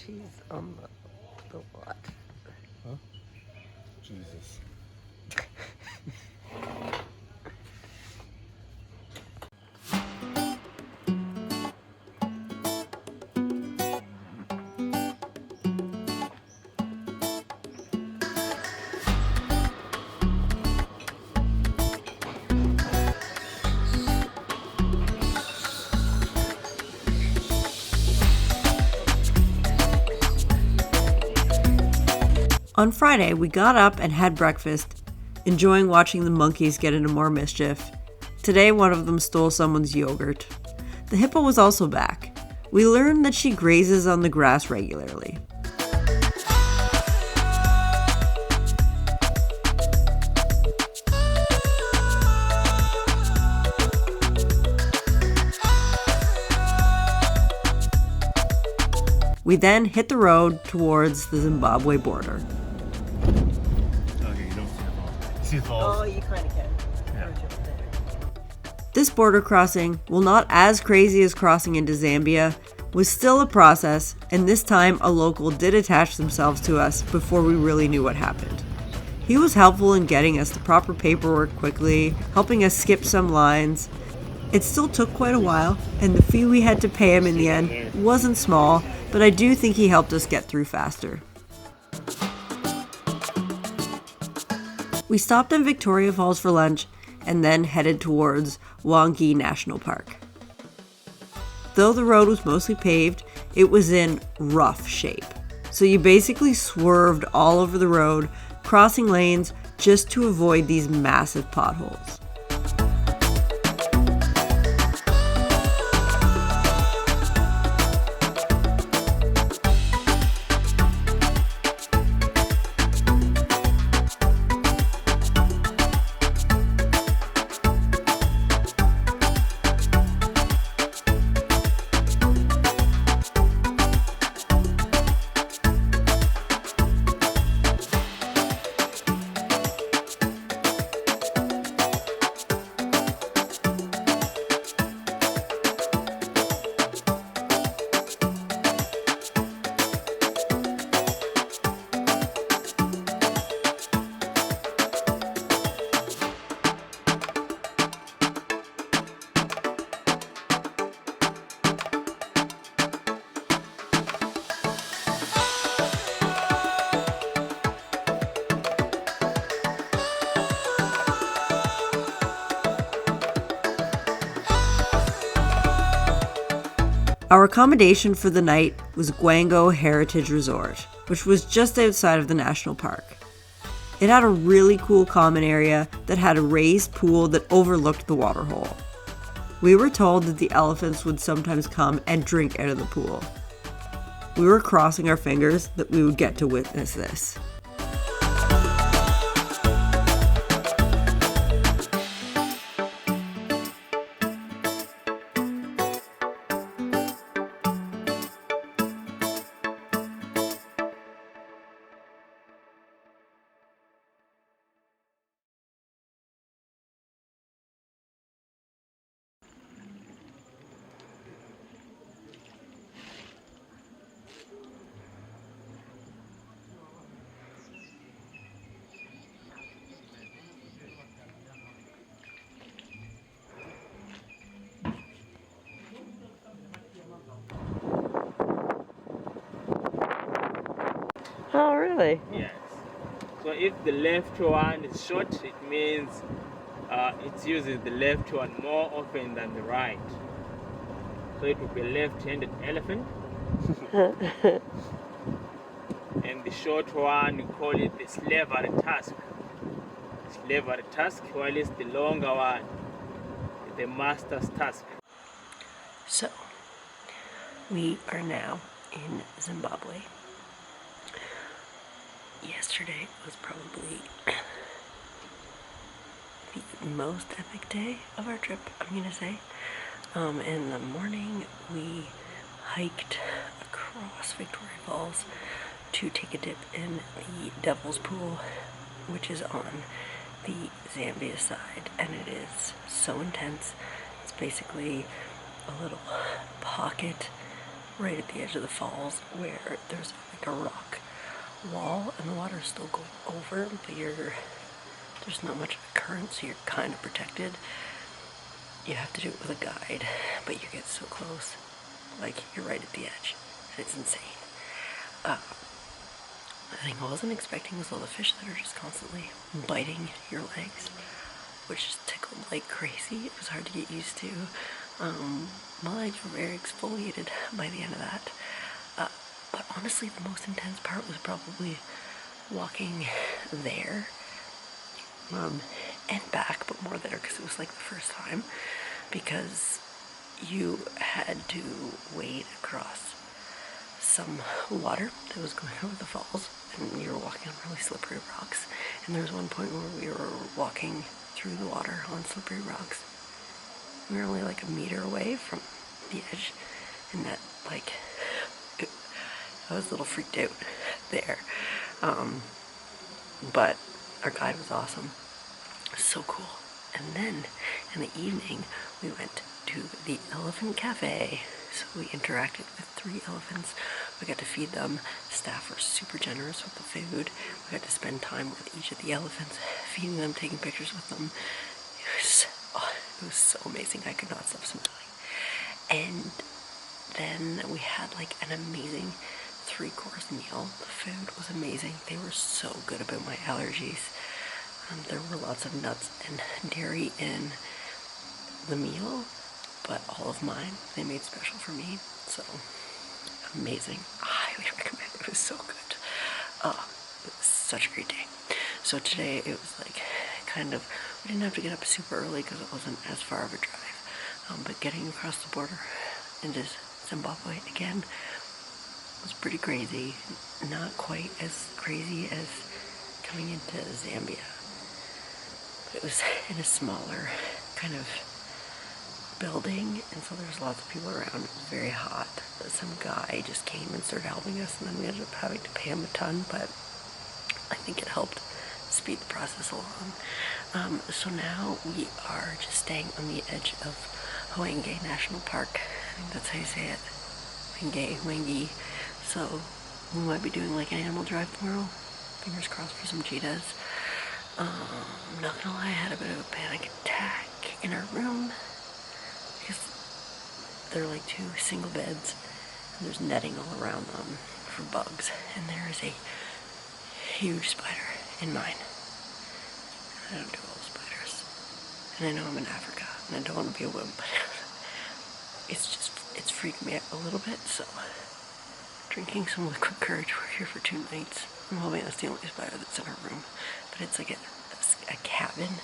cheese on the what? Huh? Jesus. On Friday, we got up and had breakfast, enjoying watching the monkeys get into more mischief. Today, one of them stole someone's yogurt. The hippo was also back. We learned that she grazes on the grass regularly. We then hit the road towards the Zimbabwe border. Okay, you don't see the balls. You see the balls? Oh, you kind of can. Yeah. This border crossing, while not as crazy as crossing into Zambia, was still a process, and this time a local did attach themselves to us before we really knew what happened. He was helpful in getting us the proper paperwork quickly, helping us skip some lines. It still took quite a while, and the fee we had to pay him in the end wasn't small, but I do think he helped us get through faster. We stopped in Victoria Falls for lunch and then headed towards Hwange National Park. Though the road was mostly paved, it was in rough shape. So you basically swerved all over the road, crossing lanes just to avoid these massive potholes. Our accommodation for the night was Hwange Heritage Resort, which was just outside of the national park. It had a really cool common area that had a raised pool that overlooked the waterhole. We were told that the elephants would sometimes come and drink out of the pool. We were crossing our fingers that we would get to witness this. Oh, really? Yes. So if the left one is short, it means it uses the left one more often than the right. So it would be a left-handed elephant. And the short one, we call it the slavery tusk. Slavery tusk, while it's the longer one, the master's tusk. So, we are now in Zimbabwe. Yesterday was probably the most epic day of our trip, I'm gonna say. In the morning, we hiked across Victoria Falls to take a dip in the Devil's Pool, which is on the Zambia side, and it is so intense. It's basically a little pocket right at the edge of the falls where there's like a rock wall and the water's still going over, but there's not much of a current, so you're kind of protected. You have to do it with a guide, but you get so close, like you're right at the edge, and it's insane. The thing I wasn't expecting was all the fish that are just constantly biting your legs, which just tickled like crazy. It was hard to get used to. My legs were very exfoliated by the end of that. But honestly, the most intense part was probably walking there and back, but more there because it was like the first time, because you had to wade across some water that was going over the falls, and you were walking on really slippery rocks. And there was one point where we were walking through the water on slippery rocks. We were only like a meter away from the edge, and that I was a little freaked out there. But our guide was awesome. It was so cool. And then in the evening, we went to the elephant cafe. So we interacted with 3 elephants. We got to feed them. Staff were super generous with the food. We got to spend time with each of the elephants, feeding them, taking pictures with them. It was so amazing. I could not stop smiling. And then we had like an amazing 3-course meal. The food was amazing. They were so good about my allergies. There were lots of nuts and dairy in the meal, but all of mine they made special for me. So amazing. I highly recommend it. It was so good. It was such a great day. So today it was like we didn't have to get up super early because it wasn't as far of a drive. But getting across the border into Zimbabwe again was pretty crazy. Not quite as crazy as coming into Zambia. But it was in a smaller kind of building, and so there was lots of people around. It was very hot. Some guy just came and started helping us, and then we ended up having to pay him a ton, but I think it helped speed the process along. So now we are just staying on the edge of Hwange National Park. I think that's how you say it. Hwange. So we might be doing like an animal drive tomorrow. Fingers crossed for some cheetahs. I'm not gonna lie, I had a bit of a panic attack in our room because they're like 2 single beds and there's netting all around them for bugs, and there is a huge spider in mine. I don't do all the spiders, and I know I'm in Africa and I don't want to be a wimp, but it's freaking me out a little bit. So drinking some liquid courage. We're here for 2 nights. I'm hoping that's the only spider that's in our room, but it's like a cabin.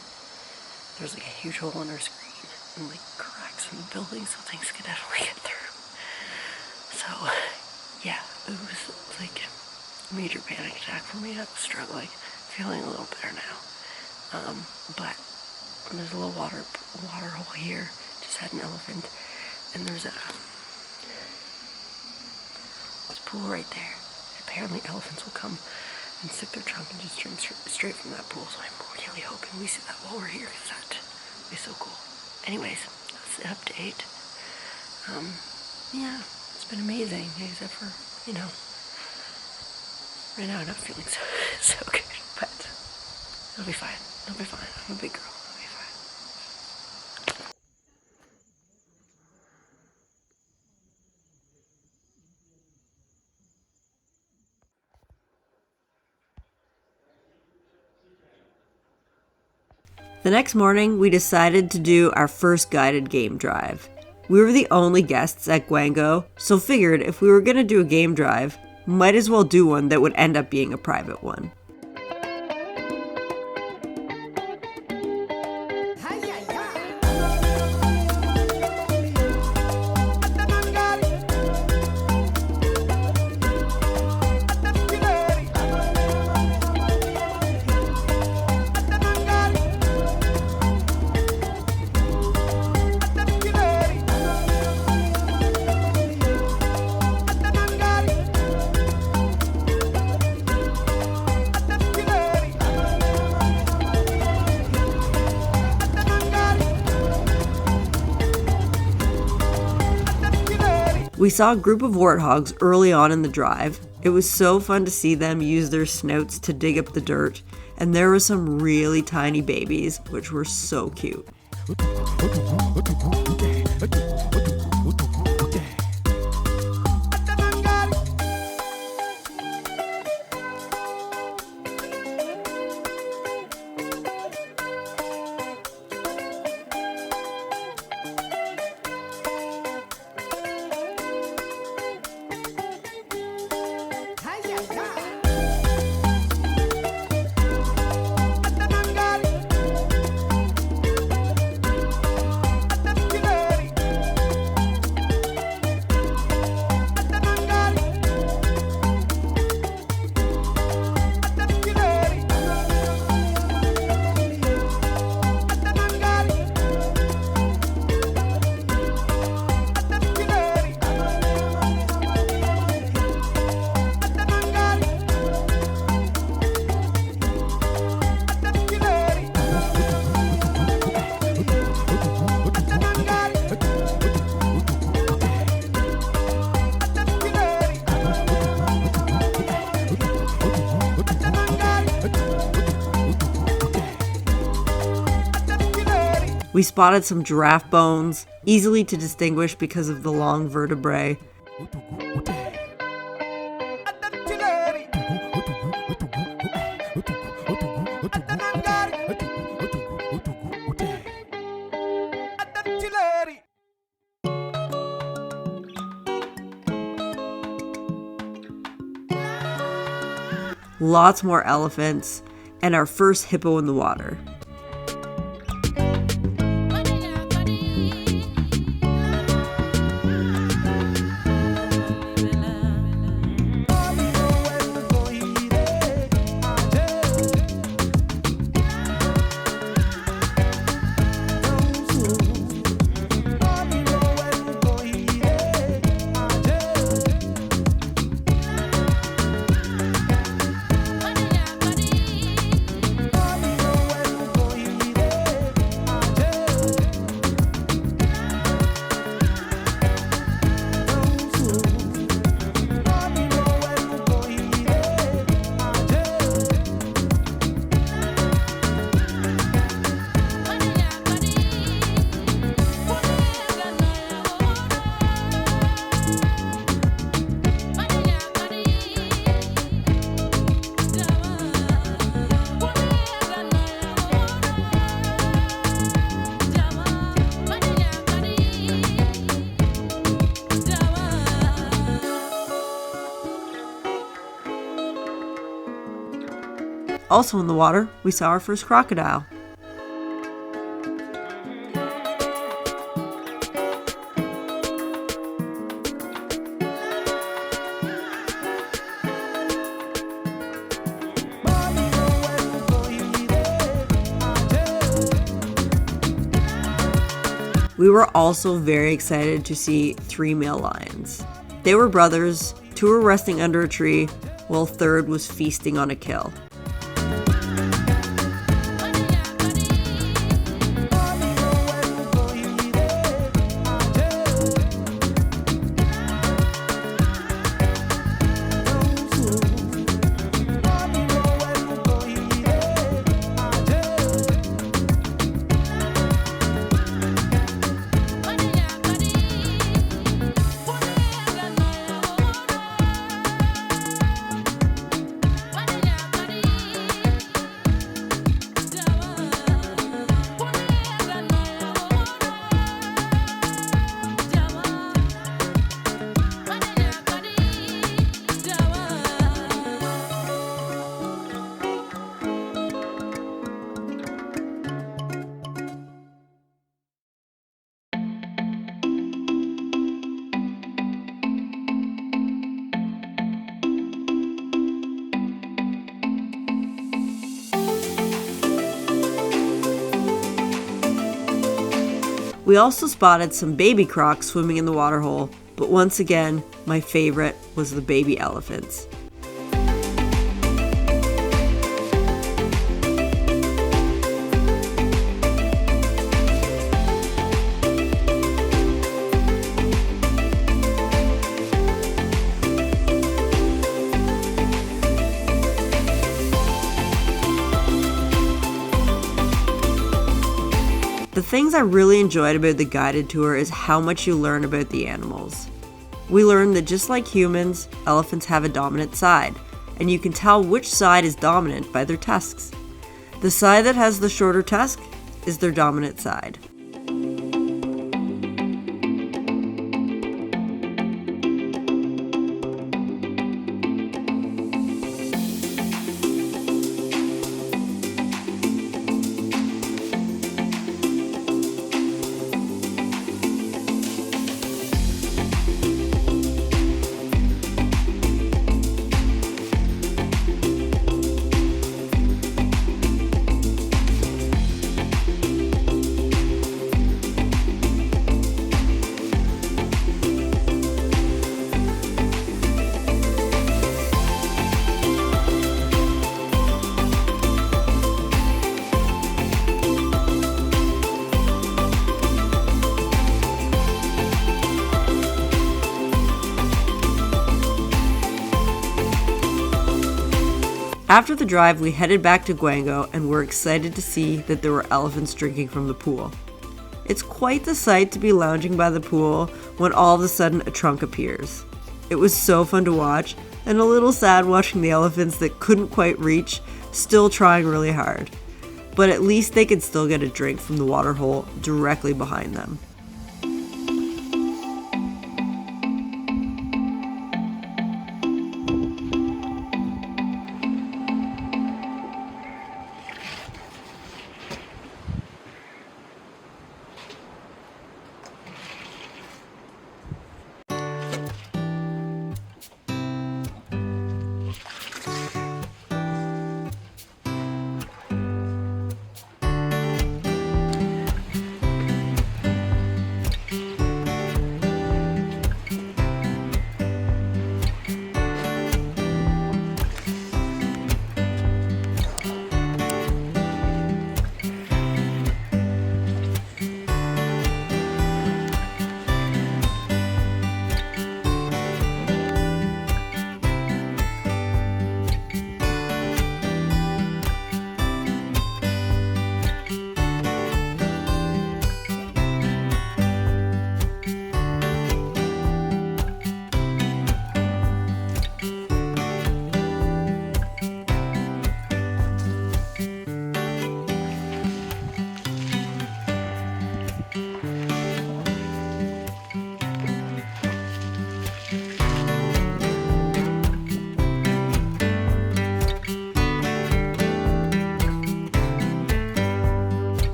There's like a huge hole in our screen and like cracks in the building, so things could definitely get through. So yeah, it was like a major panic attack for me. I was struggling, feeling a little better now. But there's a little water hole here. Just had an elephant, and there's a pool right there. Apparently elephants will come and stick their trunk and just drink straight from that pool, so I'm really hoping we see that while we're here, because that would be so cool. Anyways, that's the update. Yeah, it's been amazing, except for, right now I'm not feeling so good, but it'll be fine. It'll be fine. I'm a big girl. It'll be fine. The next morning, we decided to do our first guided game drive. We were the only guests at Hwange, so figured if we were going to do a game drive, might as well do one that would end up being a private one. We saw a group of warthogs early on in the drive. It was so fun to see them use their snouts to dig up the dirt, and there were some really tiny babies, which were so cute. We spotted some giraffe bones, easily to distinguish because of the long vertebrae. Lots more elephants, and our first hippo in the water. Also in the water, we saw our first crocodile. We were also very excited to see 3 male lions. They were brothers, 2 were resting under a tree, while a third was feasting on a kill. We also spotted some baby crocs swimming in the waterhole, but once again, my favorite was the baby elephants. things I really enjoyed about the guided tour is how much you learn about the animals. We learned that just like humans, elephants have a dominant side, and you can tell which side is dominant by their tusks. The side that has the shorter tusk is their dominant side. After the drive, we headed back to Hwange and were excited to see that there were elephants drinking from the pool. It's quite the sight to be lounging by the pool when all of a sudden a trunk appears. It was so fun to watch, and a little sad watching the elephants that couldn't quite reach, still trying really hard. But at least they could still get a drink from the water hole directly behind them.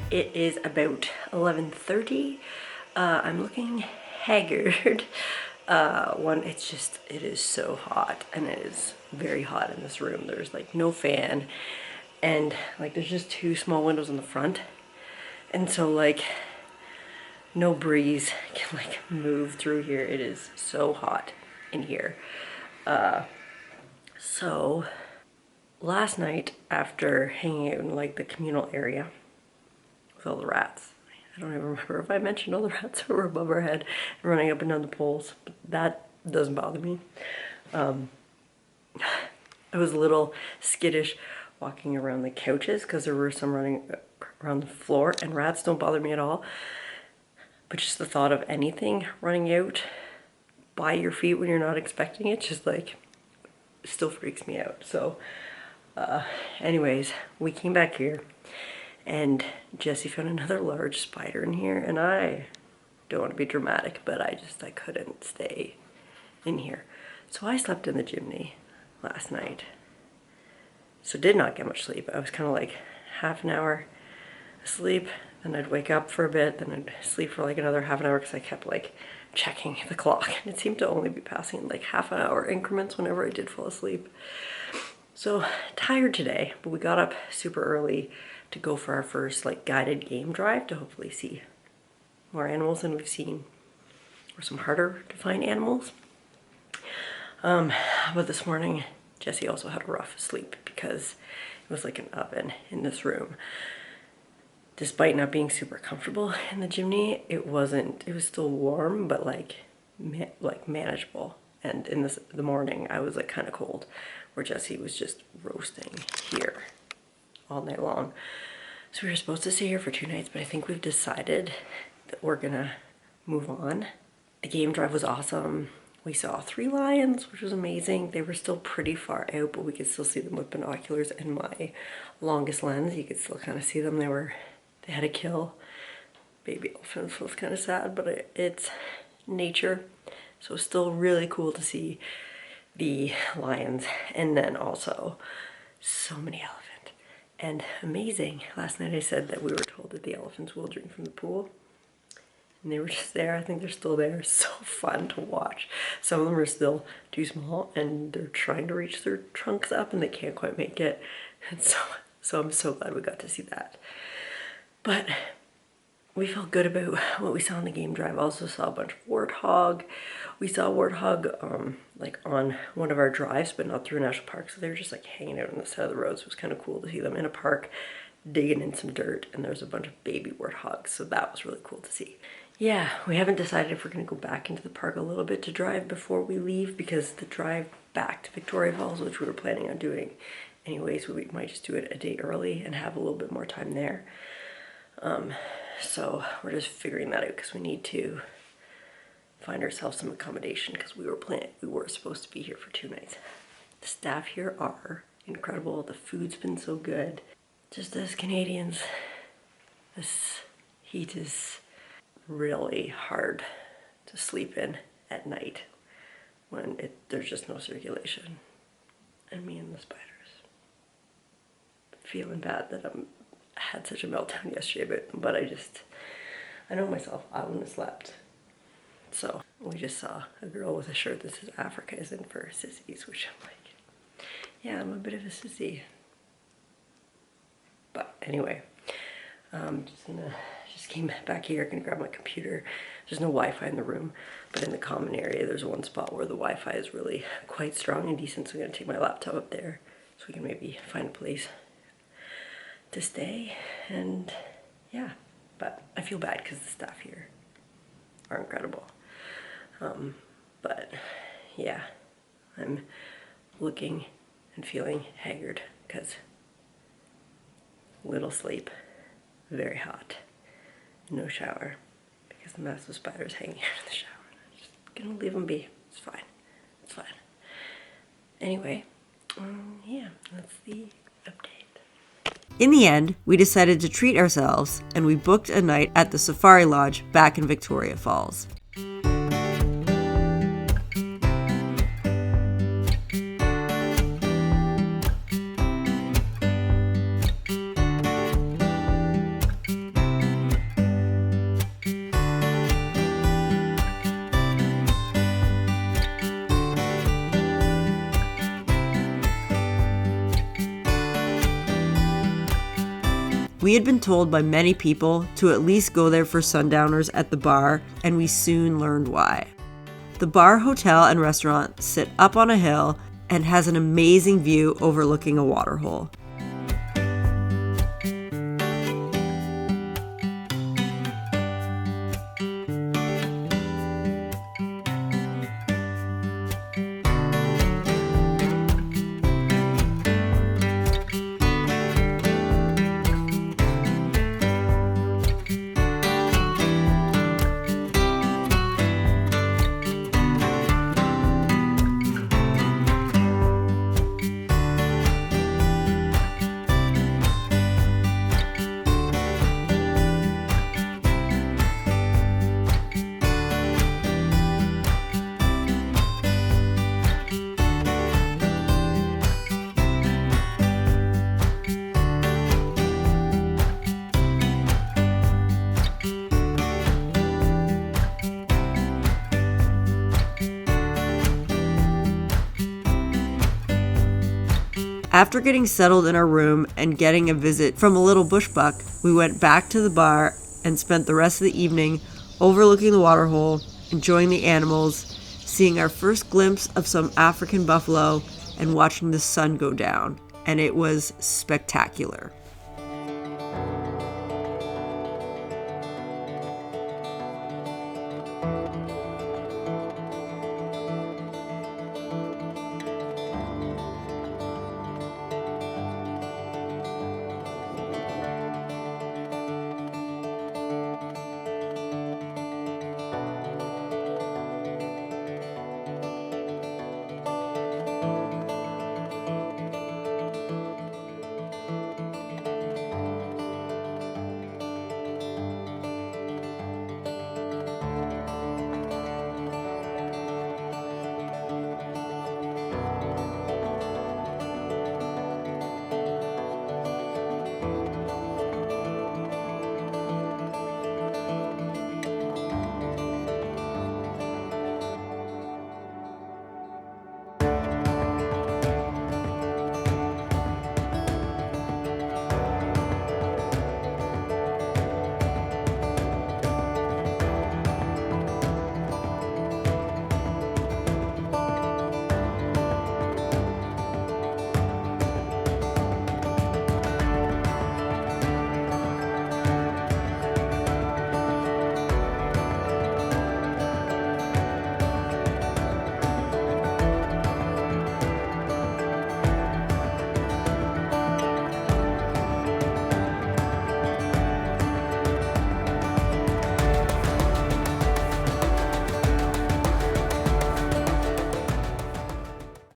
It is about 11:30. I'm looking haggard. It is so hot, and it is very hot in this room. There's like no fan, and like there's just two small windows in the front, and so like no breeze can like move through here. It is so hot in here. So last night, after hanging out in like the communal area with all the rats, I don't even remember if I mentioned all the rats that were above our head and running up and down the poles, but that doesn't bother me. I was a little skittish walking around the couches because there were some running around the floor, and rats don't bother me at all. But just the thought of anything running out by your feet when you're not expecting it, just like, still freaks me out. So anyways, we came back here and Jesse found another large spider in here, and I don't want to be dramatic, but I couldn't stay in here. So I slept in the chimney last night. So did not get much sleep. I was kind of like half an hour asleep, then I'd wake up for a bit, then I'd sleep for like another half an hour because I kept like checking the clock, and it seemed to only be passing like half an hour increments whenever I did fall asleep. So tired today, but we got up super early to go for our first like guided game drive to hopefully see more animals than we've seen, or some harder to find animals. But this morning Jesse also had a rough sleep because it was like an oven in this room. despite not being super comfortable in the chimney, it was still warm, but like manageable. And in the morning, I was like kind of cold, where Jesse was just roasting here all night long. So we were supposed to stay here for 2 nights, but I think we've decided that we're gonna move on. The game drive was awesome. We saw 3 lions, which was amazing. They were still pretty far out, but we could still see them with binoculars and my longest lens. You could still kind of see them. They had to kill baby elephants, so it's kind of sad, but it's nature. So it's still really cool to see the lions, and then also so many elephants. And amazing, last night I said that we were told that the elephants will drink from the pool. And they were just there. I think they're still there. So fun to watch. Some of them are still too small and they're trying to reach their trunks up and they can't quite make it. And so I'm so glad we got to see that. But we felt good about what we saw on the game drive. Also saw a bunch of warthog. We saw warthog like on one of our drives, but not through a national park. So they were just like hanging out on the side of the road. So it was kind of cool to see them in a park digging in some dirt, and there's a bunch of baby warthogs. So that was really cool to see. Yeah, we haven't decided if we're gonna go back into the park a little bit to drive before we leave, because the drive back to Victoria Falls, which we were planning on doing anyways, we might just do it a day early and have a little bit more time there. So we're just figuring that out because we need to find ourselves some accommodation, because we were supposed to be here for 2 nights. The staff here are incredible. The food's been so good. Just as Canadians, this heat is really hard to sleep in at night when there's just no circulation. And me and the spiders. Feeling bad that I had such a meltdown yesterday about them, but I know myself, I wouldn't have slept. So we just saw a girl with a shirt that says Africa isn't for sissies, which I'm like, yeah, I'm a bit of a sissy. But anyway, just came back here, gonna grab my computer. There's no Wi-Fi in the room, but in the common area, there's one spot where the Wi-Fi is really quite strong and decent, so I'm gonna take my laptop up there so we can maybe find a place to stay. And yeah, but I feel bad because the staff here are incredible. But yeah, I'm looking and feeling haggard because little sleep, very hot, no shower because the massive spider's hanging out in the shower. I'm just gonna leave them be. It's fine. It's fine. Anyway, yeah, that's the update. In the end, we decided to treat ourselves and we booked a night at the Safari Lodge back in Victoria Falls. We had been told by many people to at least go there for sundowners at the bar, and we soon learned why. The bar, hotel, and restaurant sit up on a hill and has an amazing view overlooking a waterhole. After getting settled in our room and getting a visit from a little bush buck, we went back to the bar and spent the rest of the evening overlooking the waterhole, enjoying the animals, seeing our first glimpse of some African buffalo, and watching the sun go down. And it was spectacular.